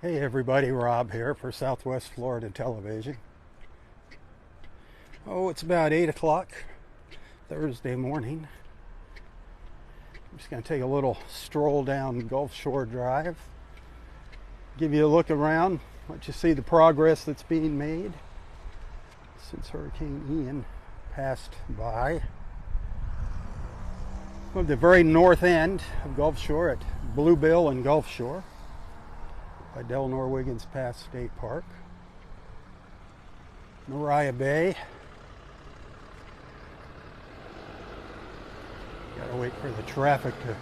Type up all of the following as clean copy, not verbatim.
Hey everybody, Rob here for Southwest Florida Television. Oh, it's about 8 o'clock Thursday morning. I'm just going to take a little stroll down Gulf Shore Drive, give you a look around, let you see the progress that's being made since Hurricane Ian passed by. We're at the very north end of Gulf Shore at Bluebill and Gulf Shore by Delnor Wiggins Pass State Park. Mariah Bay. Gotta wait for the traffic to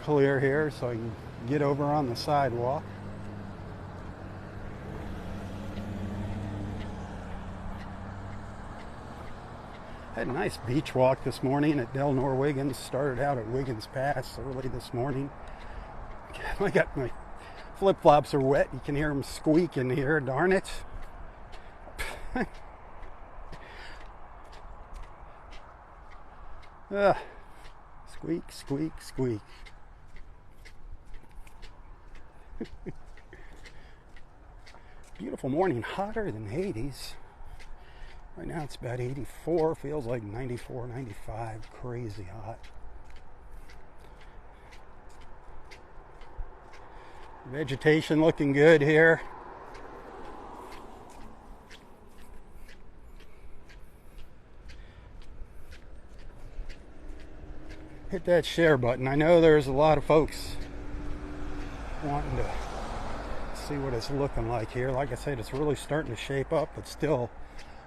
clear here so I can get over on the sidewalk. Had a nice beach walk this morning at Delnor Wiggins. Started out at Wiggins Pass early this morning. I got my flip-flops are wet. You can hear them squeak in here. Darn it. Squeak, squeak, squeak. Beautiful morning, hotter than 80s. Right now it's about 84, feels like 94, 95, crazy hot. Vegetation looking good here. Hit that share button. I know there's a lot of folks wanting to see what it's looking like here. Like I said, it's really starting to shape up, but still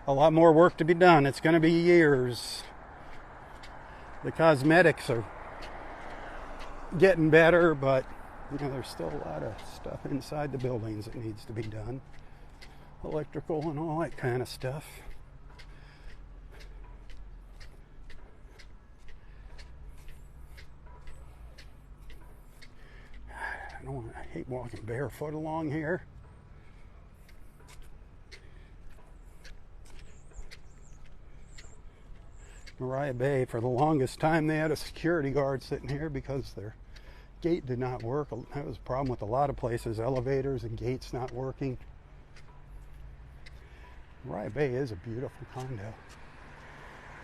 a lot more work to be done. It's going to be years. The cosmetics are getting better, but you know, there's still a lot of stuff inside the buildings that needs to be done. Electrical and all that kind of stuff. I hate walking barefoot along here. Mariah Bay, for the longest time they had a security guard sitting here because their gate did not work. That was a problem with a lot of places, elevators and gates not working. Mariah Bay is a beautiful condo.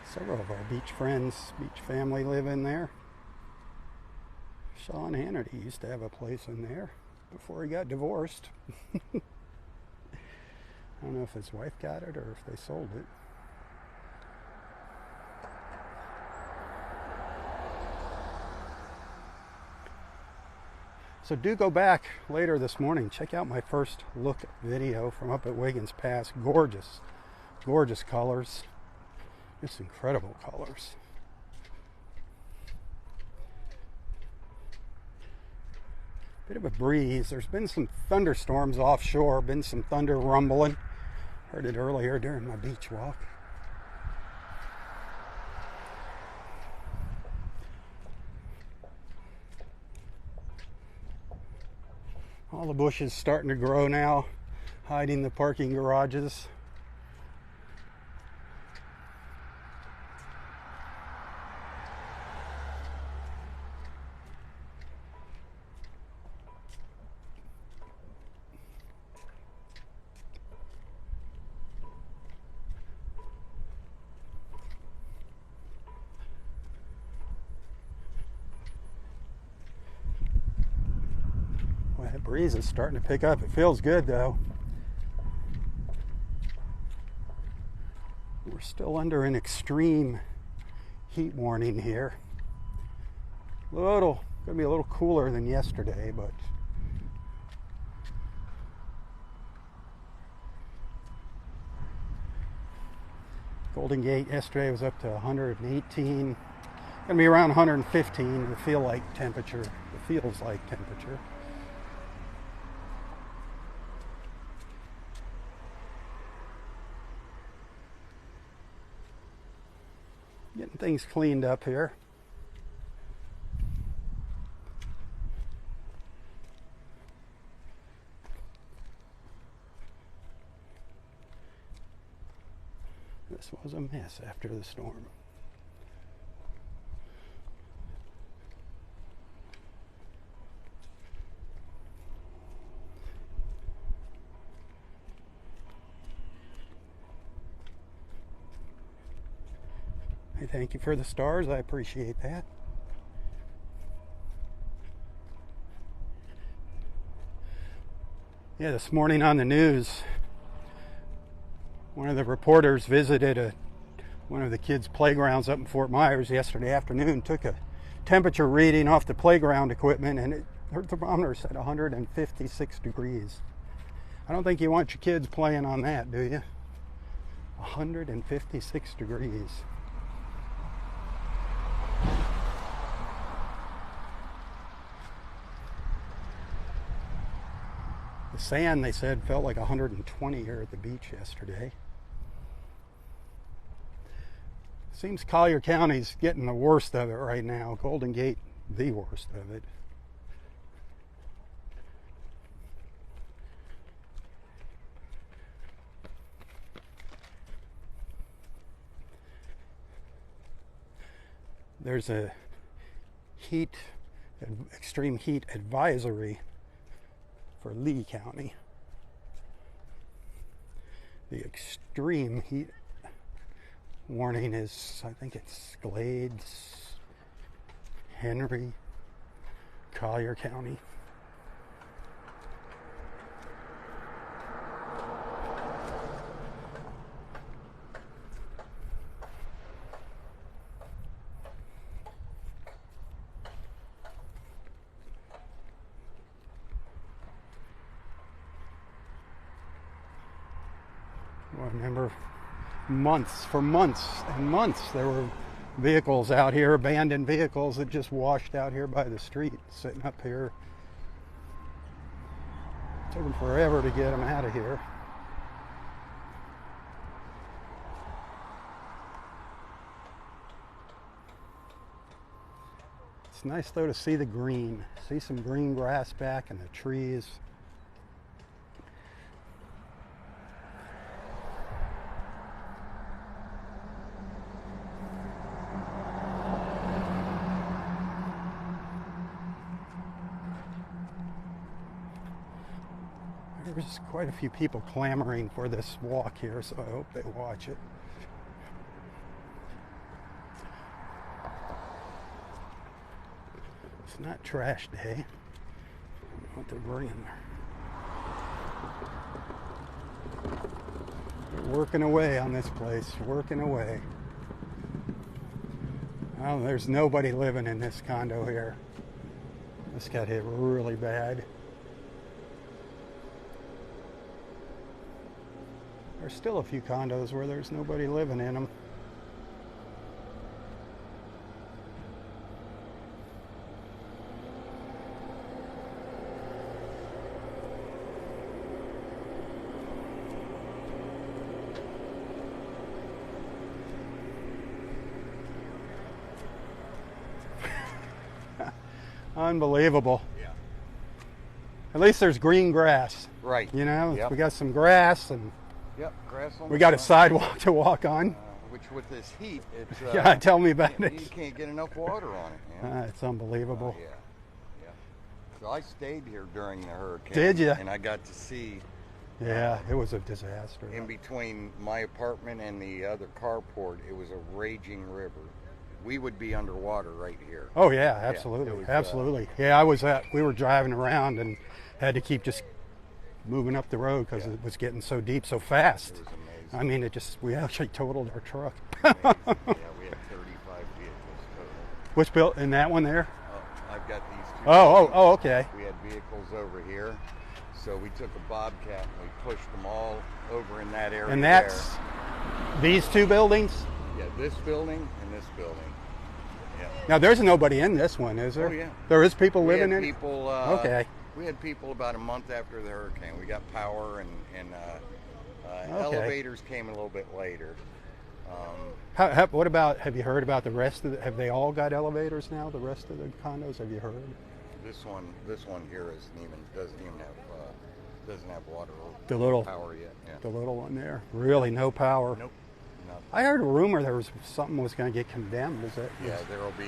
Several of our beach friends, beach family live in there. Sean Hannity used to have a place in there before he got divorced. I don't know if his wife got it or if they sold it. So do go back later this morning. Check out my first look video from up at Wiggins Pass. Gorgeous, gorgeous colors. Just incredible colors. Bit of a breeze. There's been some thunderstorms offshore. Been some thunder rumbling. Heard it earlier during my beach walk. All the bushes starting to grow now, hiding the parking garages. That breeze is starting to pick up. It feels good though. We're still under an extreme heat warning here. Gonna be a little cooler than yesterday, but Golden Gate yesterday was up to 118. Gonna be around 115. The feels like temperature. Getting things cleaned up here. This was a mess after the storm. Thank you for the stars. I appreciate that. Yeah, this morning on the news, one of the reporters visited one of the kids' playgrounds up in Fort Myers yesterday afternoon, took a temperature reading off the playground equipment, and her thermometer said 156 degrees. I don't think you want your kids playing on that, do you? 156 degrees. The sand, they said, felt like 120 here at the beach yesterday. Seems Collier County's getting the worst of it right now. Golden Gate, the worst of it. There's a extreme heat advisory for Lee County. The extreme heat warning is, I think it's Glades, Henry, Collier County. I remember for months and months, there were vehicles out here, abandoned vehicles that just washed out here by the street, sitting up here. It took them forever to get them out of here. It's nice though to see the green, see some green grass back and the trees. There's quite a few people clamoring for this walk here, so I hope they watch it. It's not trash day. I don't know what they're bringing there. They're working away on this place, working away. Oh, there's nobody living in this condo here. This got hit really bad. There's still a few condos where there's nobody living in them. Unbelievable. Yeah. At least there's green grass. Right. You know, Yep. we got some grass and Grass on we the got a front. sidewalk to walk on. Which with this heat, it's Yeah, tell me about you it. can't get enough water on it, man. It's unbelievable. Yeah. So I stayed here during the hurricane. Did ya? And I got to see Yeah, it was a disaster. in between my apartment and the other carport, it was a raging river. We would be underwater right here. Oh yeah, absolutely, it was, absolutely. Yeah, we were driving around and had to keep just moving up the road because it was getting so deep so fast. It was amazing. I mean, we actually totaled our truck. Amazing. Yeah, we had 35 vehicles total. Which built in that one there? Oh, I've got these two. Oh, okay. We had vehicles over here, so we took a Bobcat and we pushed them all over in that area. And that's these two buildings? Yeah, this building and this building. Yeah. Now, there's nobody in this one, is there? Oh, yeah. There is people We living had in people, it? Okay. We had people about a month after the hurricane. We got power and Okay. elevators came a little bit later. What about, have you heard about the rest of have they all got elevators now, the rest of the condos? Have you heard? This one here doesn't have water The power yet. Yeah. The little one there. Really, no power. Nope. Nothing. I heard a rumor there was something was going to get condemned. Is that? Yeah, there'll be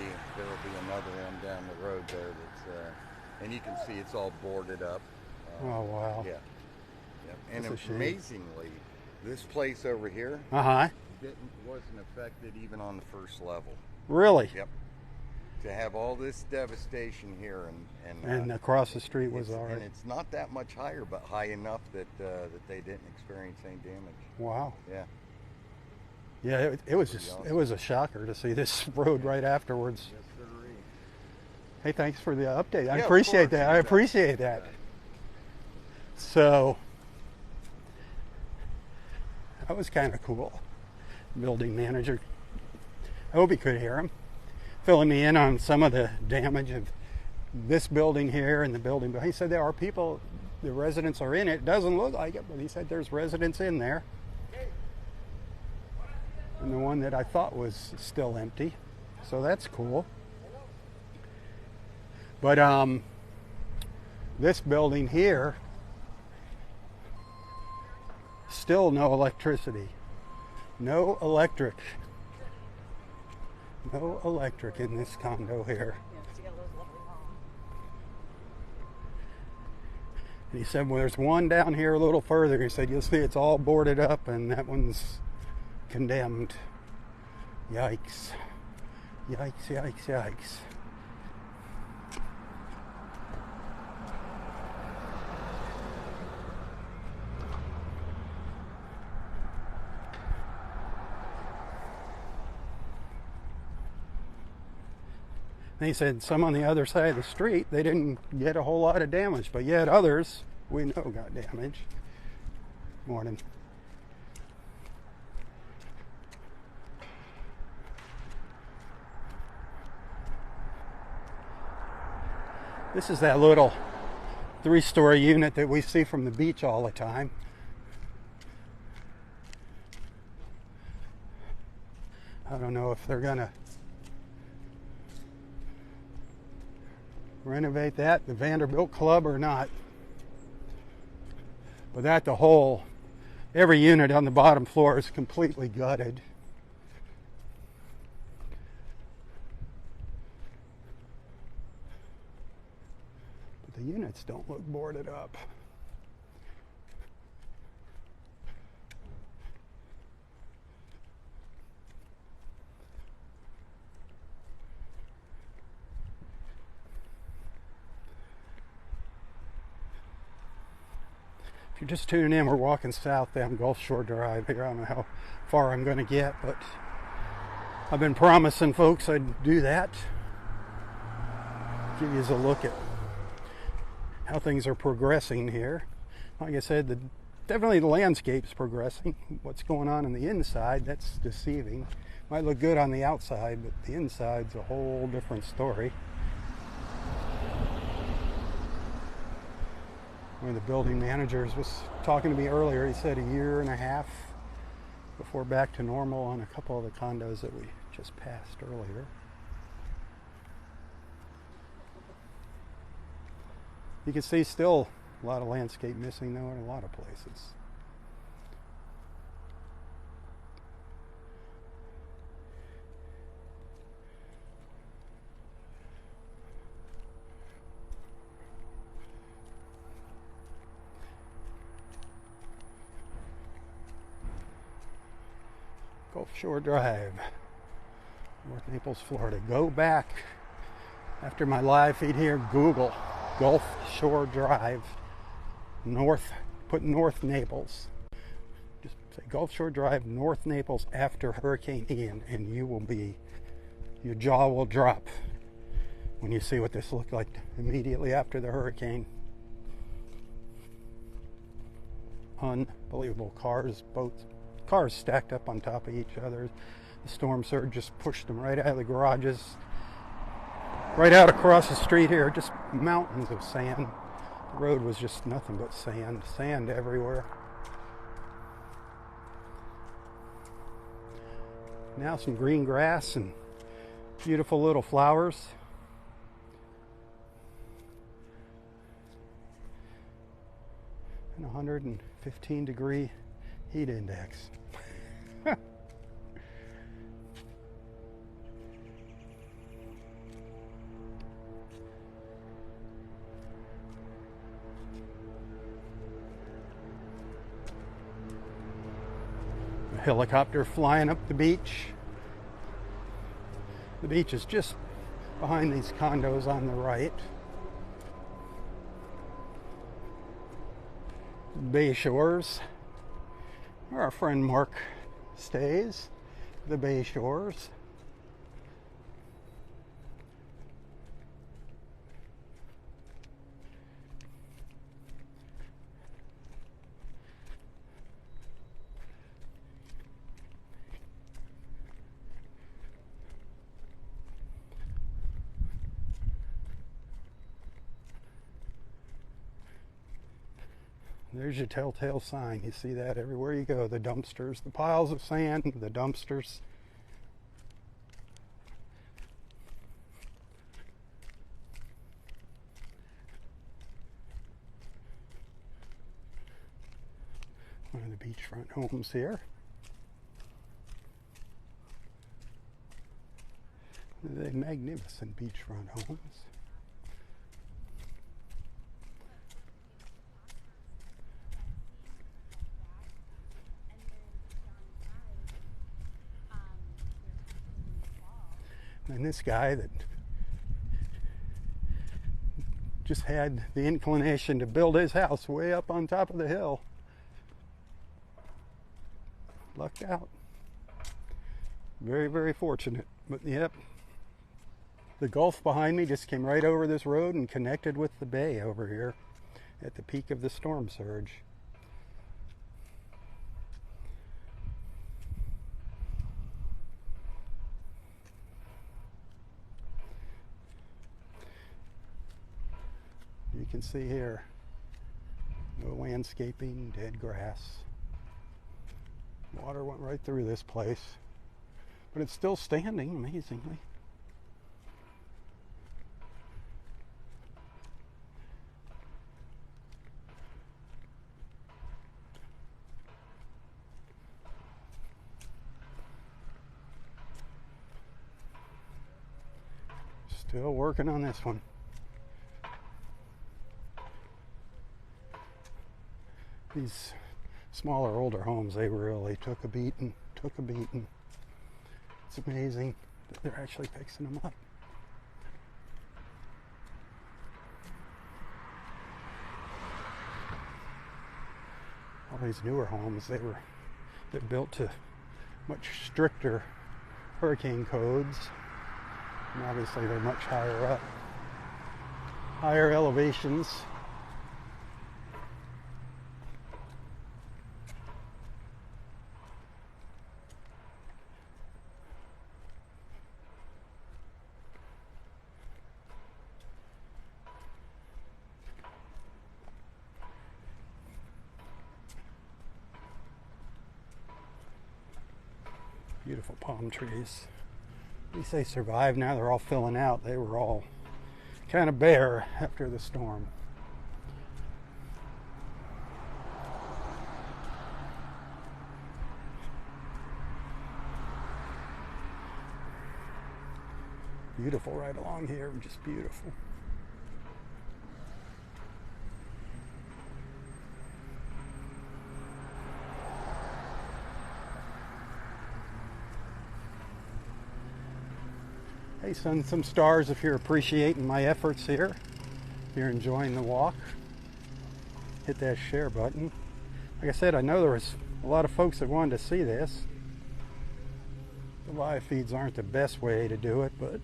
another one down the road there that's, and you can see it's all boarded up. Oh wow. Yeah. And That's a shame. amazingly, This place over here Uh-huh. wasn't affected even on the first level. Really? Yep. To have all this devastation here And across the street was all right. And it's not that much higher, but high enough that that they didn't experience any damage. Wow. Yeah. Yeah, it was Pretty just awesome. it was a shocker to see this road right afterwards. Yes, sir. Hey, thanks for the update. I Yeah, of appreciate course. that. I appreciate that. So that was kind of cool. Building manager. I hope he could hear him. Filling me in on some of the damage of this building here and the building. But he said there are people, the residents are in it. It doesn't look like it, but he said there's residents in there. And the one that I thought was still empty. So that's cool. But this building here, still no electricity. No electric. No electric in this condo here. And he said, well, there's one down here a little further. He said, you'll see it's all boarded up and that one's condemned. Yikes. Yikes, yikes, yikes. And he said some on the other side of the street, they didn't get a whole lot of damage, but yet others, we know, got damage. Morning. This is that little 3-story unit that we see from the beach all the time. I don't know if they're gonna renovate that, the Vanderbilt Club, or not. But that the whole, every unit on the bottom floor is completely gutted. But the units don't look boarded up. If you're just tuning in, we're walking south down Gulf Shore Drive here. I don't know how far I'm going to get, but I've been promising folks I'd do that. Give you a look at how things are progressing here. Like I said, definitely the landscape's progressing. What's going on the inside, that's deceiving. Might look good on the outside, but the inside's a whole different story. One of the building managers was talking to me earlier. He said a year and a half before back to normal on a couple of the condos that we just passed earlier. You can see still a lot of landscape missing though in a lot of places. Gulf Shore Drive, North Naples, Florida. Go back after my live feed here, Google Gulf Shore Drive, North, put North Naples. Just say Gulf Shore Drive, North Naples after Hurricane Ian, and you will be, your jaw will drop when you see what this looked like immediately after the hurricane. Unbelievable. Cars, boats, cars stacked up on top of each other. The storm surge just pushed them right out of the garages, right out across the street here, just mountains of sand. The road was just nothing but sand, sand everywhere. Now some green grass and beautiful little flowers. And 115-degree heat index. Helicopter flying up the beach. The beach is just behind these condos on the right. Bay Shores, where our friend Mark stays. The Bay Shores. There's your telltale sign. You see that everywhere you go. The dumpsters, the piles of sand, the dumpsters. One of the beachfront homes here. They're magnificent beachfront homes. And this guy that just had the inclination to build his house way up on top of the hill. Lucked out. Very, very fortunate. But yep, the Gulf behind me just came right over this road and connected with the bay over here at the peak of the storm surge. You can see here, no landscaping, dead grass. Water went right through this place, but it's still standing amazingly. Still working on this one. These smaller, older homes, they really took a beating. It's amazing that they're actually fixing them up. All these newer homes, they're built to much stricter hurricane codes, and obviously they're much higher up, higher elevations. Beautiful palm trees. At least they survived. Now they're all filling out. They were all kind of bare after the storm. Beautiful right along here, just beautiful. Hey, send some stars if you're appreciating my efforts here. If you're enjoying the walk, hit that share button. Like I said, I know there was a lot of folks that wanted to see this. The live feeds aren't the best way to do it, but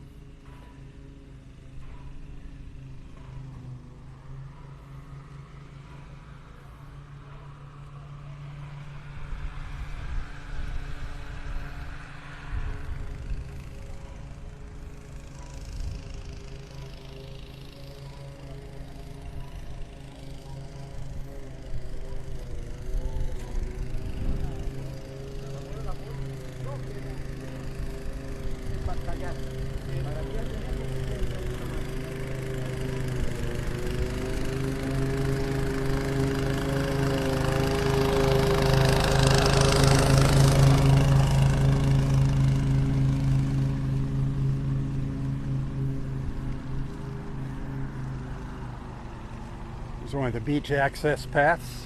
there's one of the beach access paths.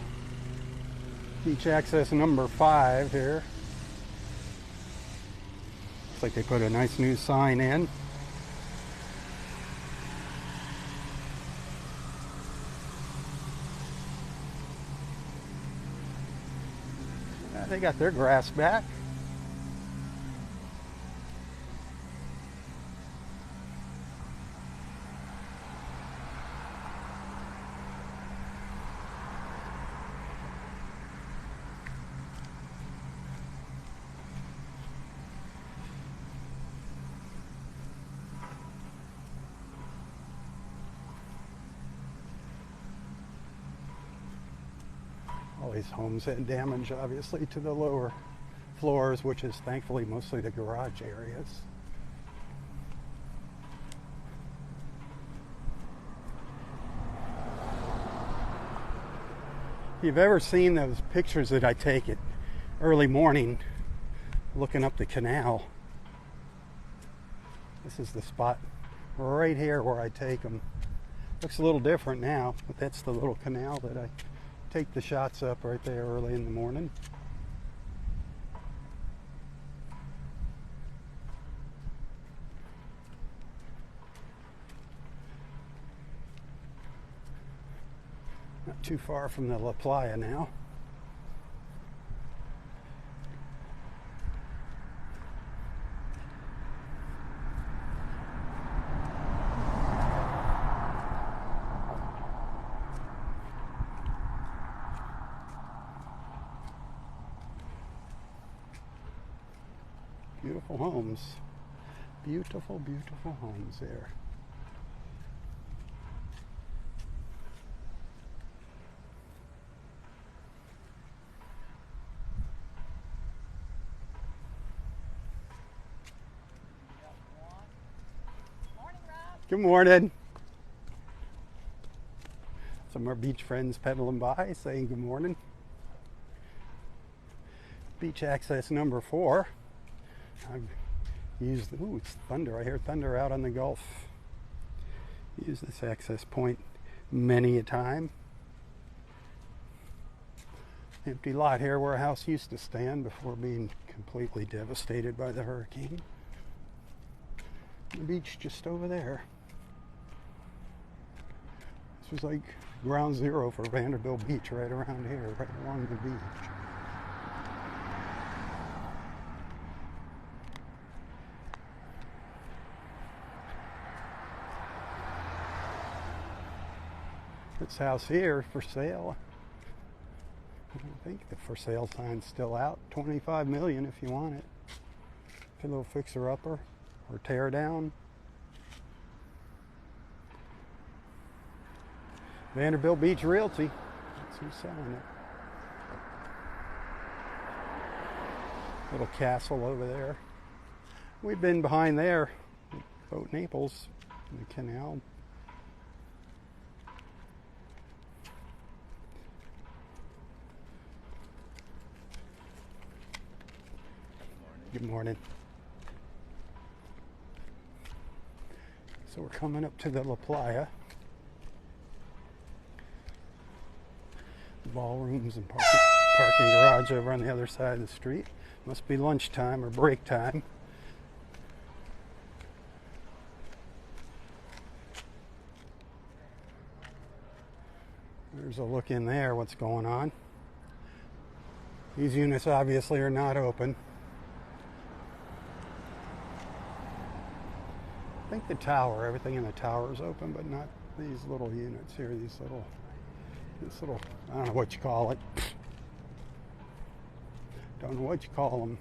Beach access number 5 here. Looks like they put a nice new sign in. They got their grass back. All these homes had damage, obviously, to the lower floors, which is thankfully mostly the garage areas. If you've ever seen those pictures that I take at early morning looking up the canal, this is the spot right here where I take them. Looks a little different now, but that's the little canal that I take the shots up right there early in the morning. Not too far from the LaPlaya now. Beautiful homes. Beautiful, beautiful homes there. Morning, Rob. Good morning. Some of our beach friends pedaling by saying good morning. Beach access number 4. I've used, ooh, it's thunder. I hear thunder out on the Gulf. Used this access point many a time. Empty lot here where a house used to stand before being completely devastated by the hurricane. The beach just over there. This was like ground zero for Vanderbilt Beach, right around here, right along the beach. This house here for sale. I think the for sale sign's still out. $25 million if you want it. A little fixer-upper or tear down. Vanderbilt Beach Realty. That's who's selling it. Little castle over there. We've been behind there, boat Naples, in the canal. Good morning. So we're coming up to the LaPlaya. Ballrooms and parking garage over on the other side of the street. Must be lunchtime or break time. There's a look in there, what's going on. These units obviously are not open. I think the tower, everything in the tower is open, but not these little units here, this little, I don't know what you call it. Don't know what you call them.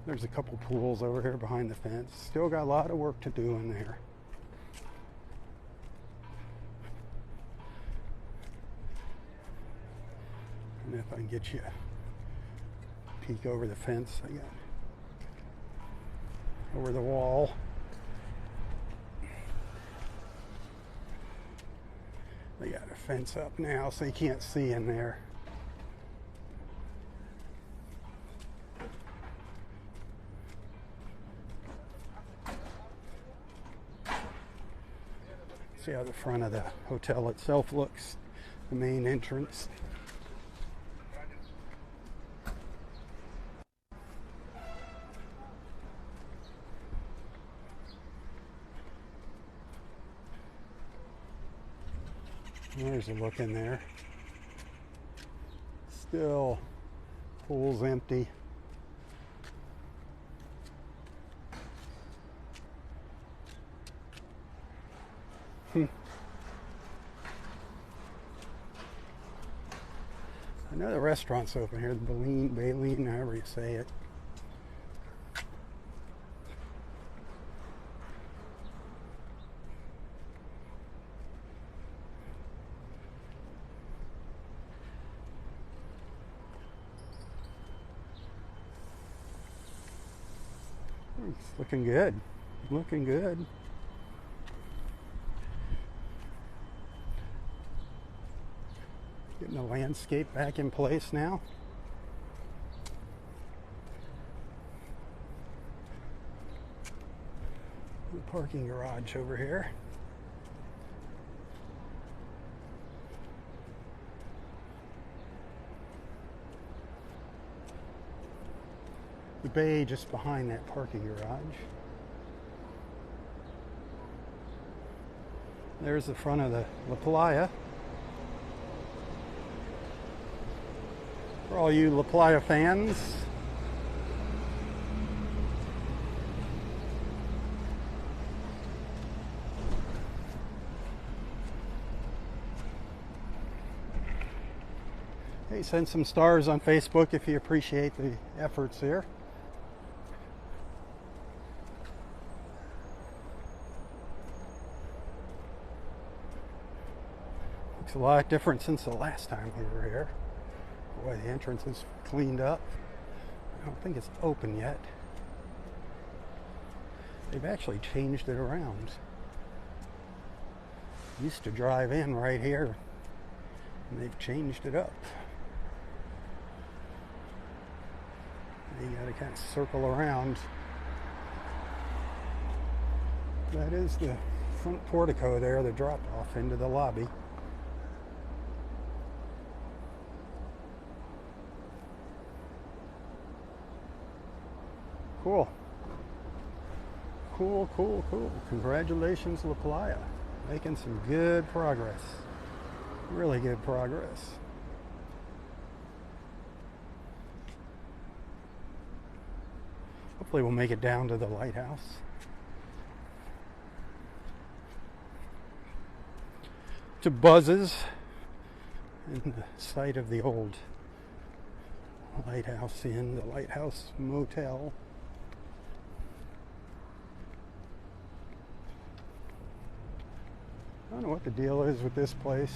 There's a couple pools over here behind the fence. Still got a lot of work to do in there. And if I can get you a peek over the fence, I got over the wall. They got a fence up now so you can't see in there. See how the front of the hotel itself looks, the main entrance. There's a look in there. Still, pool's empty. I know the restaurant's open here, the Baleen, however you say it. It's looking good. Looking good. Getting the landscape back in place now. The parking garage over here. The bay just behind that parking garage. There's the front of the LaPlaya. For all you LaPlaya fans, hey, send some stars on Facebook if you appreciate the efforts here. Looks a lot different since the last time we were here. Boy, the entrance is cleaned up. I don't think it's open yet. They've actually changed it around. Used to drive in right here, and they've changed it up. You gotta kind of circle around. That is the front portico there, the drop off into the lobby. Cool. Cool, cool, cool. Congratulations, LaPlaya. Making some good progress. Really good progress. Hopefully we'll make it down to the lighthouse. To Buzz's in the site of the old Lighthouse Inn, the Lighthouse Motel. I don't know what the deal is with this place.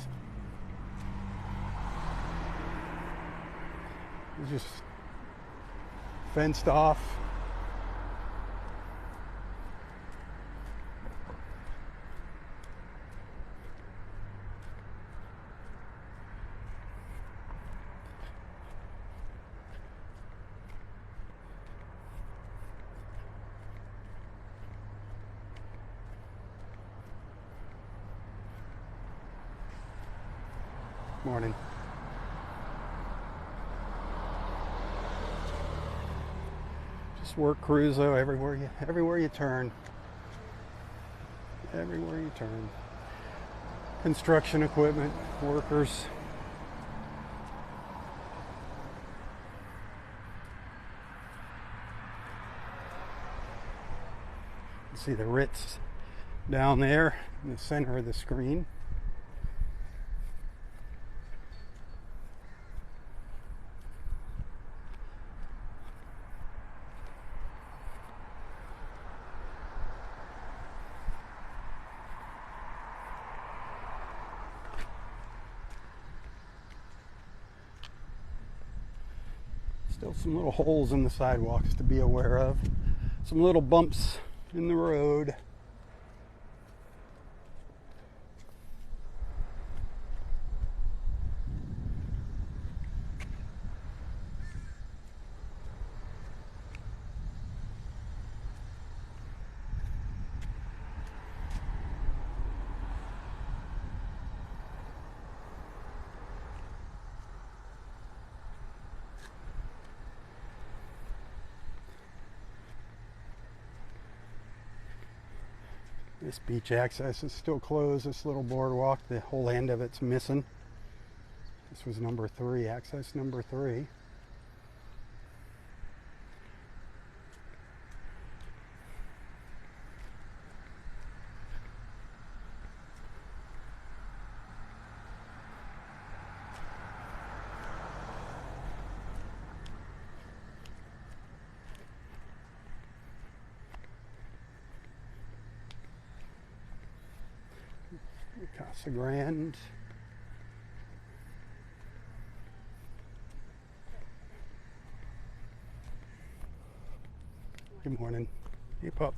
It's just fenced off. Morning. Just work crews though, everywhere you turn. Everywhere you turn. Construction equipment, workers. You see the Ritz down there in the center of the screen. Still some little holes in the sidewalks to be aware of. Some little bumps in the road. This beach access is still closed. This little boardwalk, the whole end of it's missing. This was number 3, access number 3. Casa Grande. Good morning. Hey, pup.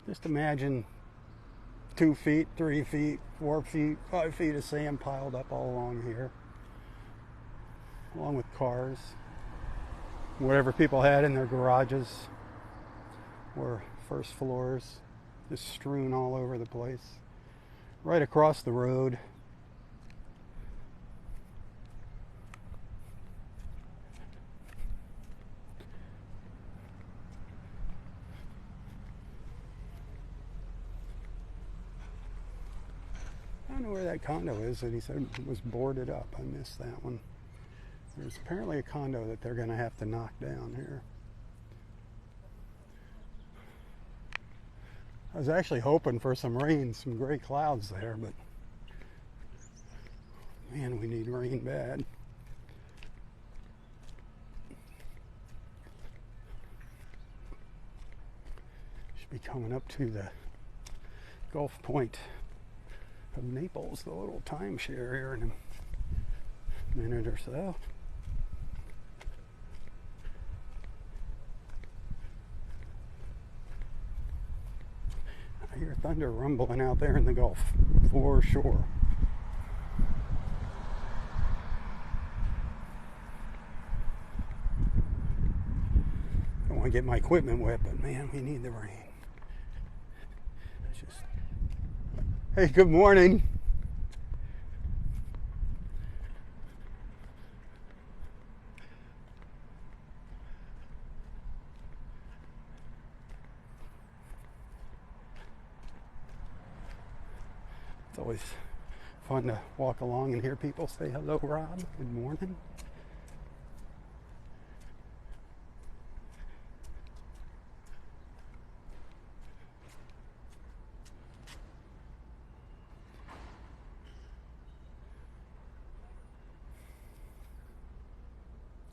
Just imagine 2 feet, 3 feet, 4 feet, 5 feet of sand piled up all along here, along with cars, whatever people had in their garages or first floors, just strewn all over the place, right across the road. I don't know where that condo is that he said was boarded up. I missed that one. There's apparently a condo that they're going to have to knock down here. I was actually hoping for some rain, some gray clouds there, but man, we need rain bad. Should be coming up to the Gulf Point of Naples, the little timeshare here in a minute or so. I hear thunder rumbling out there in the Gulf, for sure. Don't want to get my equipment wet, but man, we need the rain. Hey, good morning. It's always fun to walk along and hear people say hello, Rob. Good morning.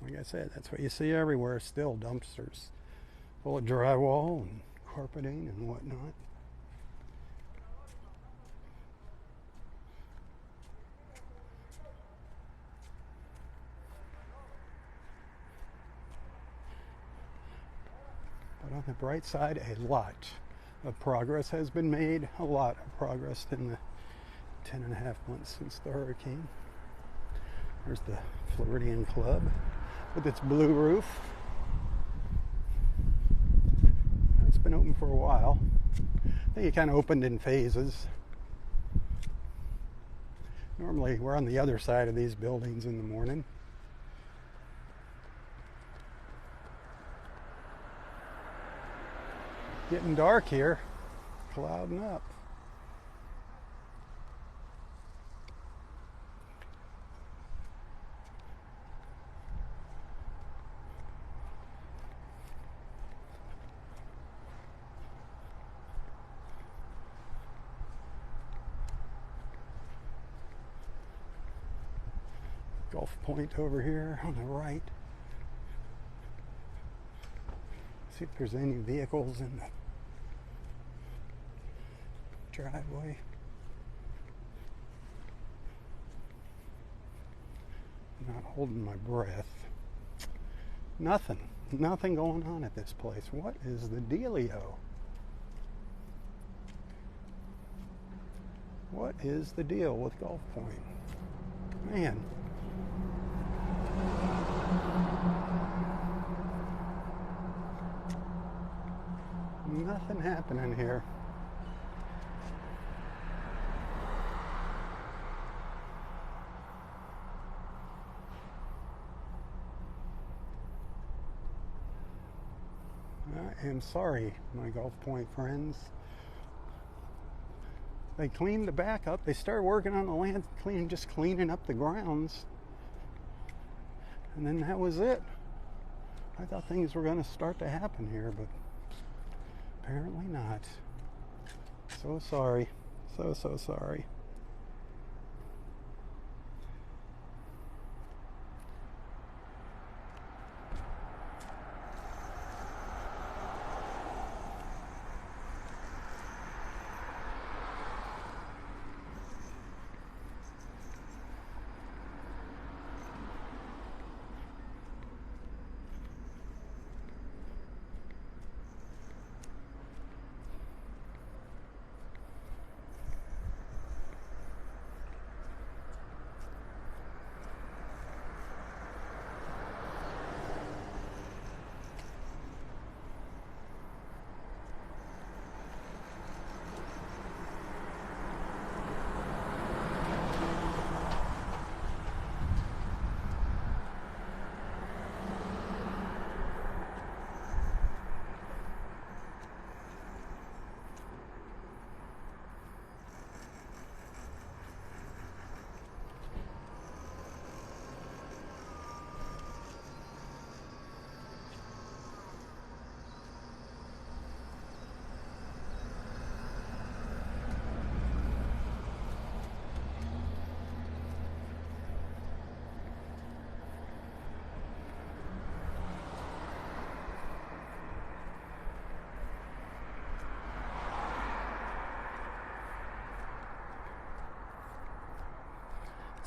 Like I said, that's what you see everywhere still, dumpsters full of drywall and carpeting and whatnot. But on the bright side, a lot of progress has been made. A lot of progress in the 10.5 months since the hurricane. There's the Floridian Club with its blue roof. It's been open for a while. I think it kind of opened in phases. Normally we're on the other side of these buildings in the morning. Getting dark here, clouding up. Gulf Point over here on the right. See if there's any vehicles in the driveway. I'm not holding my breath. Nothing going on at this place. What is the dealio? What is the deal with Gulf Point? Man. Nothing happening here. I am sorry, my Gulf Point friends. They cleaned the back up. They started working on the land, just cleaning up the grounds. And then that was it. I thought things were going to start to happen here, but apparently not. So sorry. So sorry.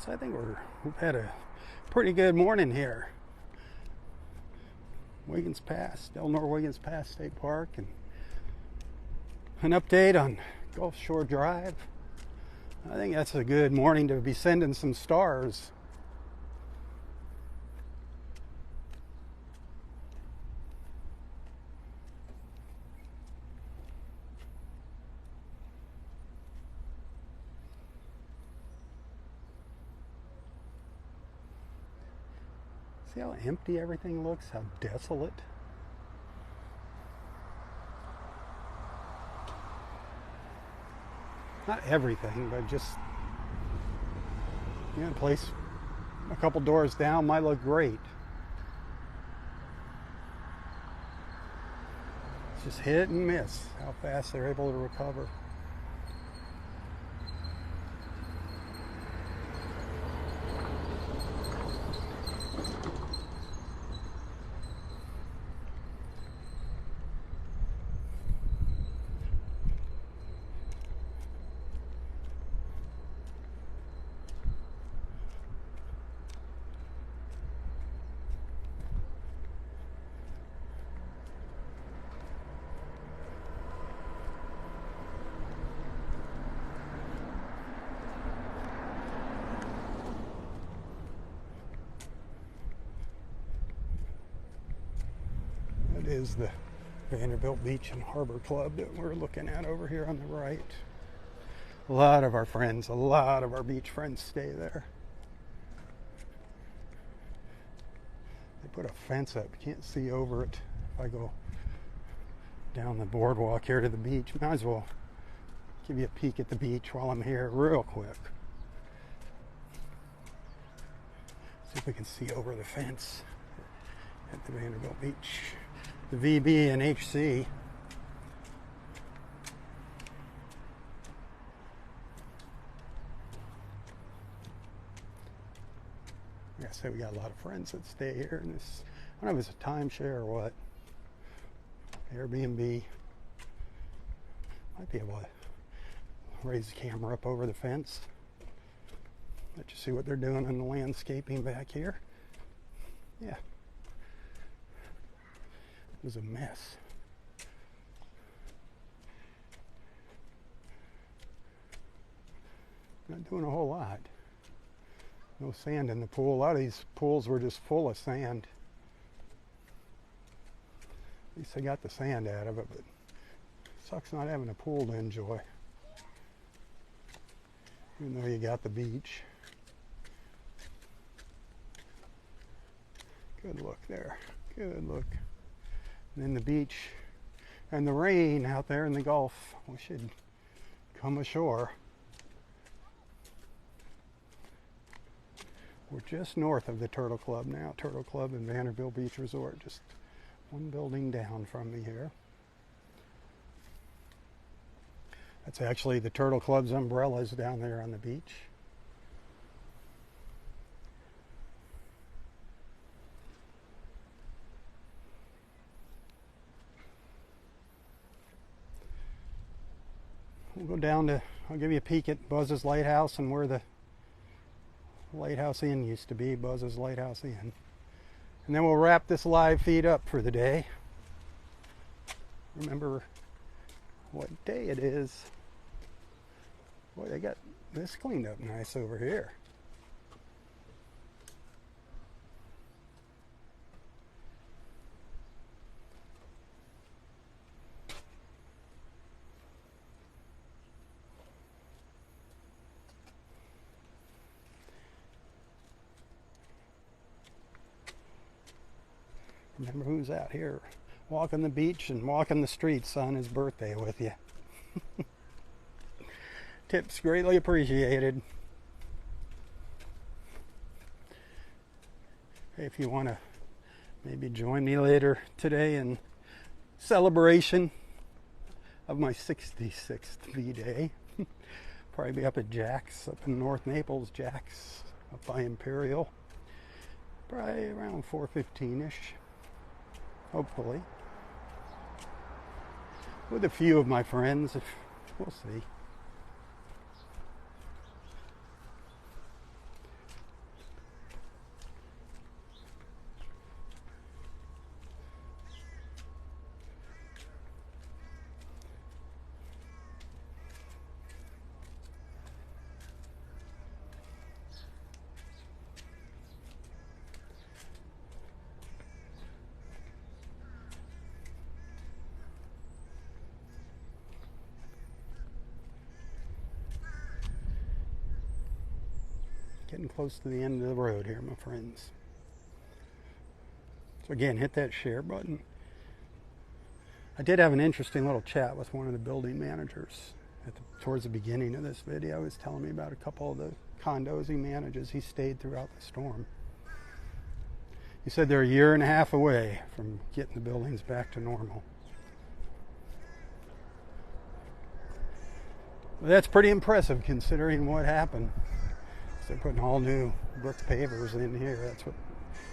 So I think we've had a pretty good morning here. Wiggins Pass, Delnor Wiggins Pass State Park, and an update on Gulf Shore Drive. I think that's a good morning to be sending some stars. See how empty everything looks? How desolate? Not everything, but just, you know, a place a couple doors down might look great. It's just hit and miss how fast they're able to recover. Is the Vanderbilt Beach and Harbor Club that we're looking at over here on the right. A lot of our friends, a lot of our beach friends stay there. They put a fence up, you can't see over it. If I go down the boardwalk here to the beach, might as well give you a peek at the beach while I'm here real quick. See if we can see over the fence at the Vanderbilt Beach. The VB and HC. Like I said, we got a lot of friends that stay here in this. I don't know if it's a timeshare or what. Airbnb. Might be able to raise the camera up over the fence. Let you see what they're doing on the landscaping back here. Yeah. It was a mess. Not doing a whole lot. No sand in the pool. A lot of these pools were just full of sand. At least I got the sand out of it, but it sucks not having a pool to enjoy. Even though you got the beach. Good look there. Good look. And then the beach and the rain out there in the Gulf. We should come ashore. We're just north of the Turtle Club now. Turtle Club and Vanderbilt Beach Resort. Just one building down from me here. That's actually the Turtle Club's umbrellas down there on the beach. We'll go down to, I'll give you a peek at Buzz's Lighthouse and where the Lighthouse Inn used to be, Buzz's Lighthouse Inn. And then we'll wrap this live feed up for the day. Remember what day it is. Boy, they got this cleaned up nice over here. Remember who's out here walking the beach and walking the streets on his birthday with you. Tips greatly appreciated. If you want to maybe join me later today in celebration of my 66th V-Day. Probably be up at Jack's, up in North Naples, Jack's, up by Imperial. Probably around 4:15-ish. Hopefully. With a few of my friends. We'll see. Getting close to the end of the road here, my friends. So again, hit that share button. I did have an interesting little chat with one of the building managers towards the beginning of this video. He was telling me about a couple of the condos he manages. He stayed throughout the storm. He said they're a year and a half away from getting the buildings back to normal. Well, that's pretty impressive considering what happened. They're putting all new brick pavers in here. That's what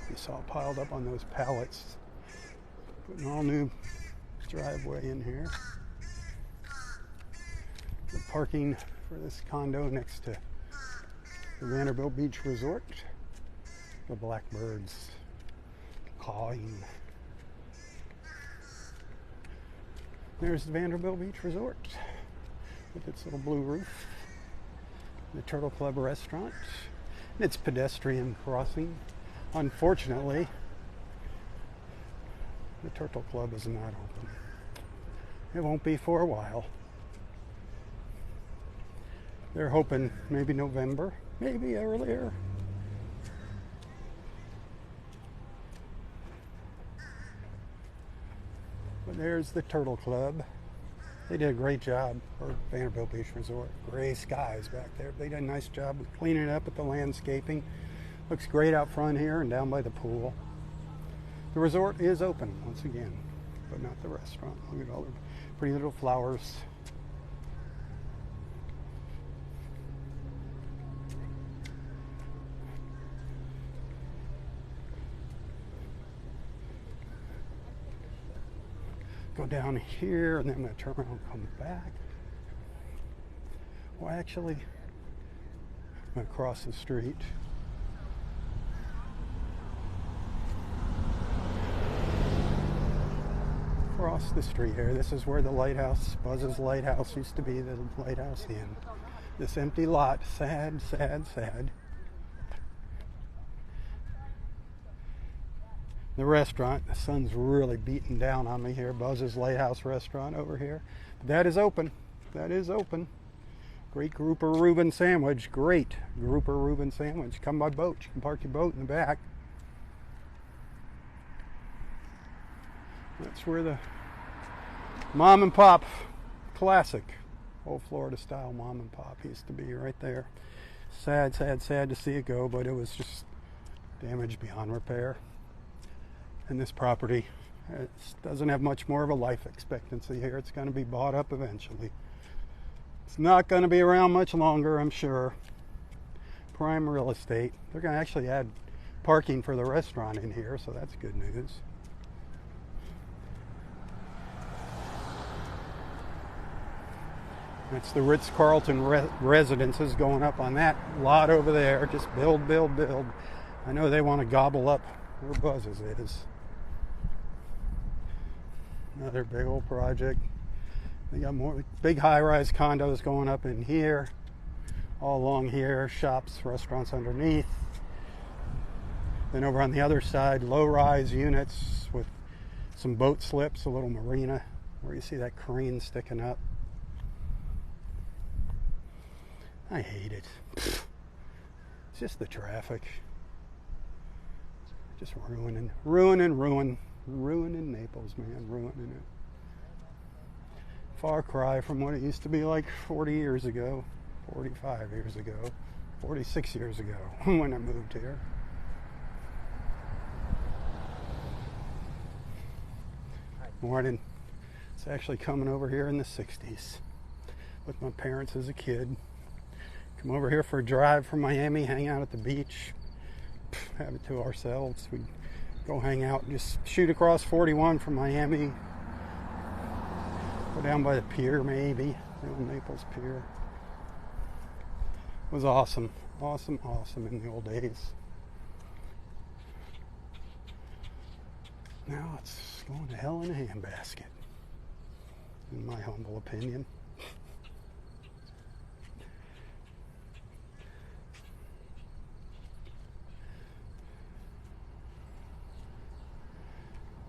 you saw piled up on those pallets. Putting all new driveway in here. The parking for this condo next to the Vanderbilt Beach Resort. The blackbirds cawing. There's the Vanderbilt Beach Resort with its little blue roof. The Turtle Club restaurant. And its pedestrian crossing. Unfortunately, the Turtle Club is not open. It won't be for a while. They're hoping maybe November, maybe earlier. But there's the Turtle Club. They did a great job for Vanderbilt Beach Resort. Gray skies back there. They did a nice job of cleaning it up with the landscaping. Looks great out front here and down by the pool. The resort is open once again, but not the restaurant. Look at all the pretty little flowers. Go down here and then I'm going to turn around and come back. Well, actually, I'm going to cross the street. Across the street here. This is where the lighthouse, Buzz's Lighthouse, used to be the Lighthouse Inn. This empty lot. Sad, sad, sad. The restaurant, the sun's really beating down on me here. Buzz's Lighthouse Restaurant over here. But that is open. That is open. Great grouper Reuben sandwich. Great grouper Reuben sandwich. Come by boat. You can park your boat in the back. That's where the mom and pop, classic old Florida style mom and pop used to be, right there. Sad, sad, sad to see it go, but it was just damage beyond repair. And this property doesn't have much more of a life expectancy here. It's going to be bought up eventually. It's not going to be around much longer, I'm sure. Prime real estate. They're going to actually add parking for the restaurant in here, so that's good news. That's the Ritz-Carlton residences going up on that lot over there. Just build, build, build. I know they want to gobble up where Buzz's is. Another big old project. They got more big high-rise condos going up in here, all along here, shops, restaurants underneath. Then over on the other side, low-rise units with some boat slips, a little marina where you see that crane sticking up. I hate it. It's just the traffic. Just ruining Naples, man, ruining it. Far cry from what it used to be like 40 years ago, 45 years ago, 46 years ago when I moved here. Morning. It's actually coming over here in the 60s with my parents as a kid. Come over here for a drive from Miami, hang out at the beach, have it to ourselves. We'd go hang out and just shoot across 41 from Miami, go down by the pier maybe, the old Naples pier. It was awesome, awesome, awesome in the old days. Now it's going to hell in a handbasket, in my humble opinion.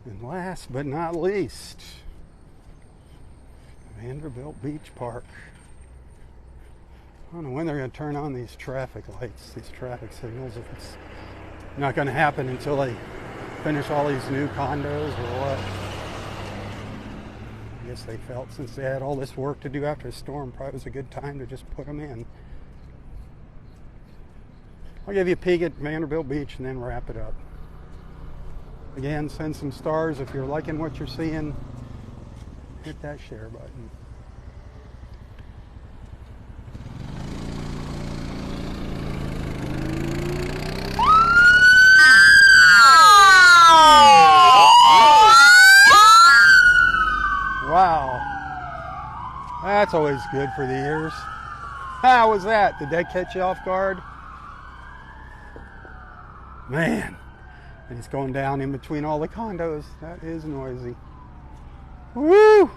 And last but not least, Vanderbilt Beach Park. I don't know when they're going to turn on these traffic lights, these traffic signals, if it's not going to happen until they finish all these new condos or what. I guess they felt since they had all this work to do after the storm, probably was a good time to just put them in. I'll give you a peek at Vanderbilt Beach and then wrap it up. Again, send some stars if you're liking what you're seeing. Hit that share button. Wow. That's always good for the ears. How was that? Did that catch you off guard? Man. And it's going down in between all the condos. That is noisy. Woo!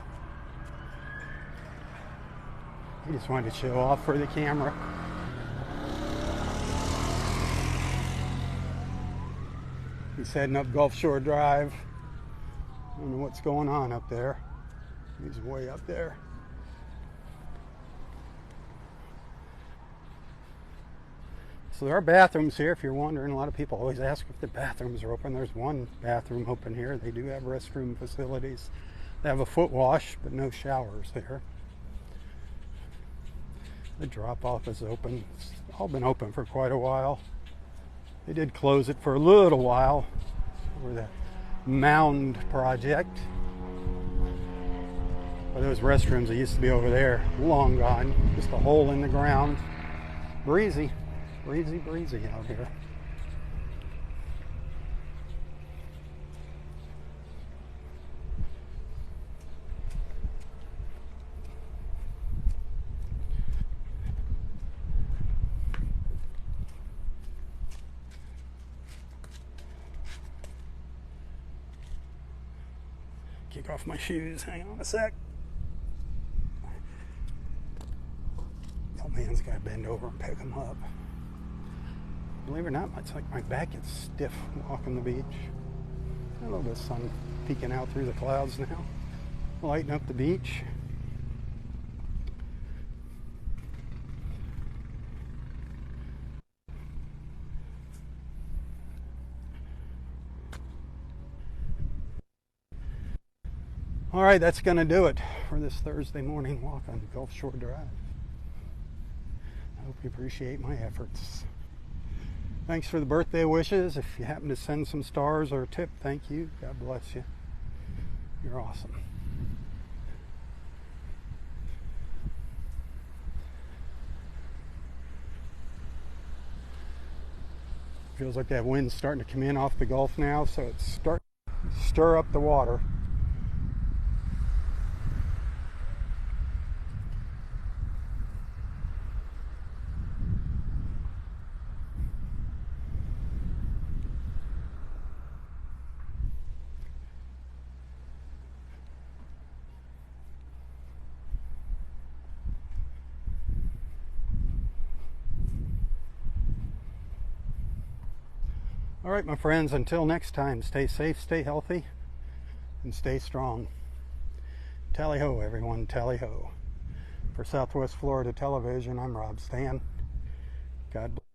He just wanted to show off for the camera. He's heading up Gulf Shore Drive. I don't know what's going on up there. He's way up there. So there are bathrooms here, if you're wondering. A lot of people always ask if the bathrooms are open. There's one bathroom open here. They do have restroom facilities. They have a foot wash, but no showers there. The drop-off is open. It's all been open for quite a while. They did close it for a little while for the Mound project. But those restrooms that used to be over there, long gone. Just a hole in the ground. Breezy. Breezy, breezy out here. Kick off my shoes. Hang on a sec. Come man's got to bend over and pick them up. Believe it or not, it's like my back is stiff walking the beach. A little bit of sun peeking out through the clouds now, lighting up the beach. All right, that's going to do it for this Thursday morning walk on Gulf Shore Drive. I hope you appreciate my efforts. Thanks for the birthday wishes. If you happen to send some stars or a tip, thank you. God bless you. You're awesome. Feels like that wind's starting to come in off the Gulf now, so it's starting to stir up the water. All right, my friends, until next time, stay safe, stay healthy, and stay strong. Tally-ho, everyone, tally-ho. For Southwest Florida Television, I'm Robb Stan. God bless.